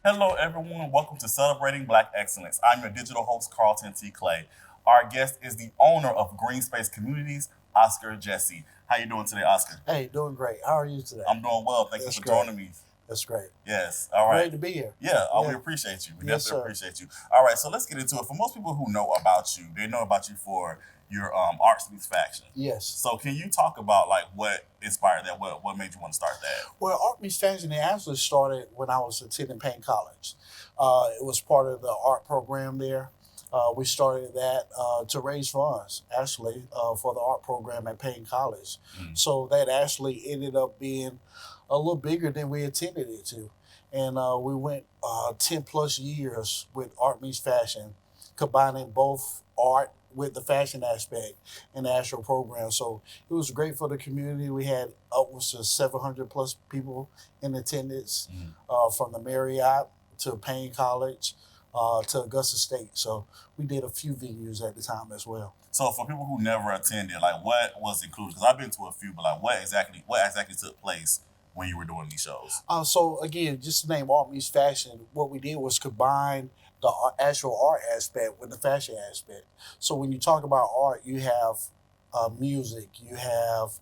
Hello, everyone. Welcome to Celebrating Black Excellence. I'm your digital host, Carlton T. Clay. Our guest is the owner of Greenspace Communities, Oscar Jesse. How you doing today, Oscar? Hey, doing great. How are you today? I'm doing well. Thank That's you for great. joining me. That's great. Yes. All right. Great to be here. Yeah, we Yeah. appreciate you. We Yes, definitely sir. appreciate you. All right, so let's get into it. For most people who know about you, they know about you for your arts meets faction. Yes. So can you talk about like what inspired that? What made you want to start that? Well, Art Meets Fashion, it actually started when I was attending Payne College. It was part of the art program there. We started that to raise funds, actually, for the art program at Payne College. Mm. So that actually ended up being a little bigger than we intended it to. And we went 10 plus years with Art Meets Fashion, combining both art with the fashion aspect in the actual program. So it was great for the community. We had upwards of 700 plus people in attendance Mm. from the Marriott to Payne College to Augusta State. So we did a few venues at the time as well. So for people who never attended, like what was included? Because I've been to a few, but like what exactly took place when you were doing these shows? So again, just to name Art Meets Fashion, what we did was combine the actual art aspect with the fashion aspect. So when you talk about art, you have music, you have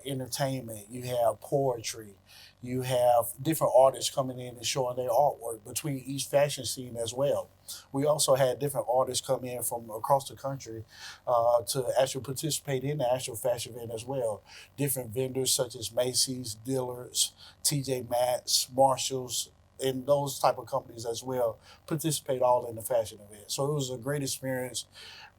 entertainment, you have poetry, you have different artists coming in and showing their artwork between each fashion scene as well. We also had different artists come in from across the country to actually participate in the actual fashion event as well. Different vendors such as Macy's, Dillard's, TJ Maxx, Marshalls, and those type of companies as well participate all in the fashion event. So it was a great experience,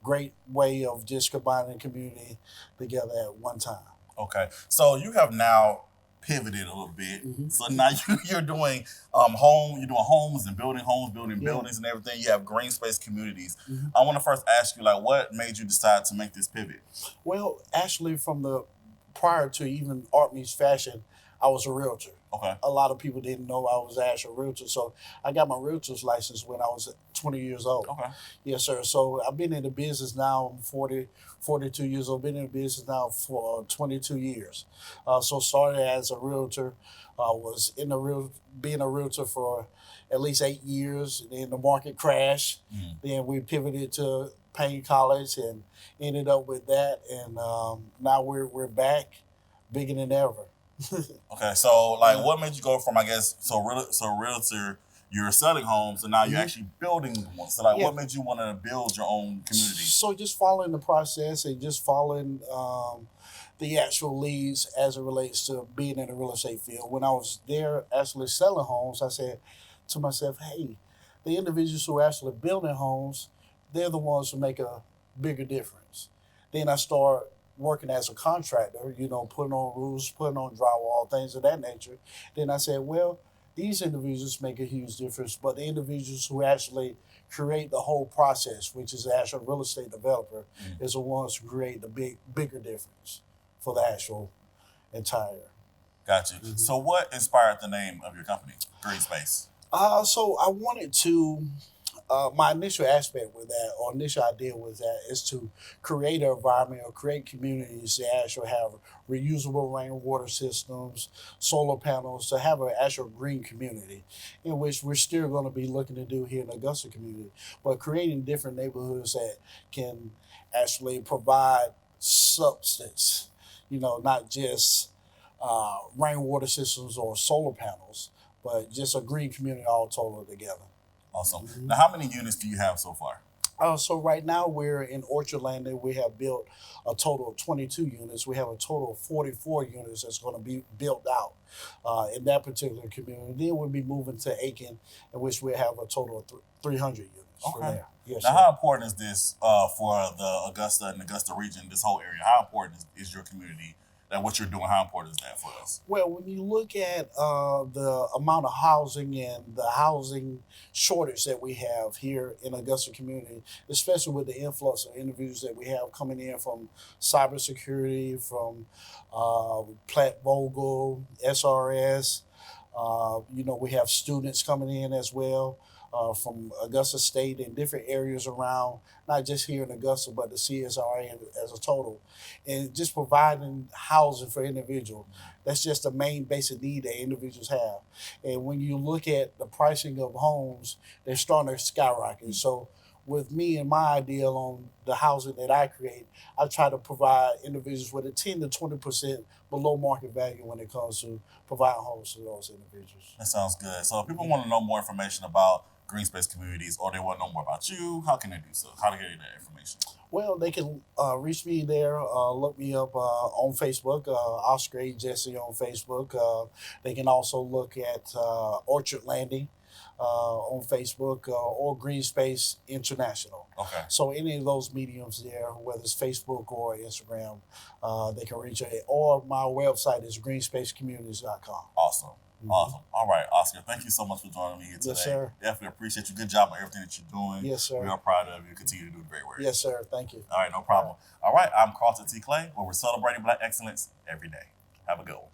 great way of just combining the community together at one time. Okay, so you have now pivoted a little bit. Mhm. So now you're doing you're doing homes and building Yeah. buildings and everything. You have green space communities. Mhm. I want to first ask you like what made you decide to make this pivot? Well, actually, from the prior to even Art Meets Fashion, I was a realtor. Okay. A lot of people didn't know I was an actual realtor. So I got my realtor's license when I was 20 years old. Okay. Yes, sir. So I've been in the business now. I'm 40, 42 years old. Been in the business now for 22 years. So started as a realtor. Was in the real being a realtor for at least 8 years. Then the market crashed. Mm. Then we pivoted to Payne College and ended up with that. And now we're back, bigger than ever. Okay. So like Yeah. what made you go from I guess realtor you're selling homes and now you're Mhm. actually building one. So like Yeah. what made you want to build your own community? So just following the process and just following the actual leads as it relates to being in the real estate field. When I was there actually selling homes, I said to myself, hey, the individuals who are actually building homes, they're the ones who make a bigger difference. Then I start working as a contractor, putting on roofs, putting on drywall, things of that nature. Then I said, well, these individuals make a huge difference, but the individuals who actually create the whole process, which is the actual real estate developer, Mm. is the ones who create the bigger difference for the actual entire. Got you. Mhm. So what inspired the name of your company, Green Space? So I wanted to. My initial aspect with that, or initial idea with that, is to create an environment or create communities that actually have reusable rainwater systems, solar panels, to have an actual green community, in which we're still going to be looking to do here in the Augusta community, but creating different neighborhoods that can actually provide substance, not just rainwater systems or solar panels, but just a green community all total together. Awesome. Mhm. Now, how many units do you have so far? So right now we're in Orchard Landing. We have built a total of 22 units. We have a total of 44 units that's going to be built out in that particular community. Then we'll be moving to Aiken, in which we have a total of 300 units from Okay. there. Yes, Now, sir. how important is this for the Augusta and Augusta region, this whole area? How important is your community? That what you're doing? How important is that for us? Well, when you look at the amount of housing and the housing shortage that we have here in Augusta community, especially with the influx of individuals that we have coming in from cybersecurity, from Platt Vogel, SRS, we have students coming in as well. from Augusta State and different areas around, not just here in Augusta, but the CSRA as a total, and just providing housing for individuals. That's just the main basic need that individuals have. And when you look at the pricing of homes, they're starting to skyrocket. So with me and my ideal on the housing that I create, I try to provide individuals with a 10 to 20% below market value when it comes to providing homes to those individuals. That sounds good. So if people want to know more information about Greenspace Communities or they want to know more about you, how can they do so? How to get that information? Well, they can reach me there, look me up on Facebook, Oscar A. Jesse on Facebook. They can also look at Orchard Landing on Facebook or Greenspace International. Okay. So any of those mediums there, whether it's Facebook or Instagram, they can reach it. Or my website is greenspacecommunities.com. Awesome. Mhm. Awesome. All right, Oscar, thank you so much for joining me here today. Yes, sir. Definitely appreciate you. Good job on everything that you're doing. Yes, sir. We are proud of you. Continue to do the great work. Yes, sir. Thank you. All right, no problem. All right, I'm Carlton T. Clay, where we're celebrating Black excellence every day. Have a good one.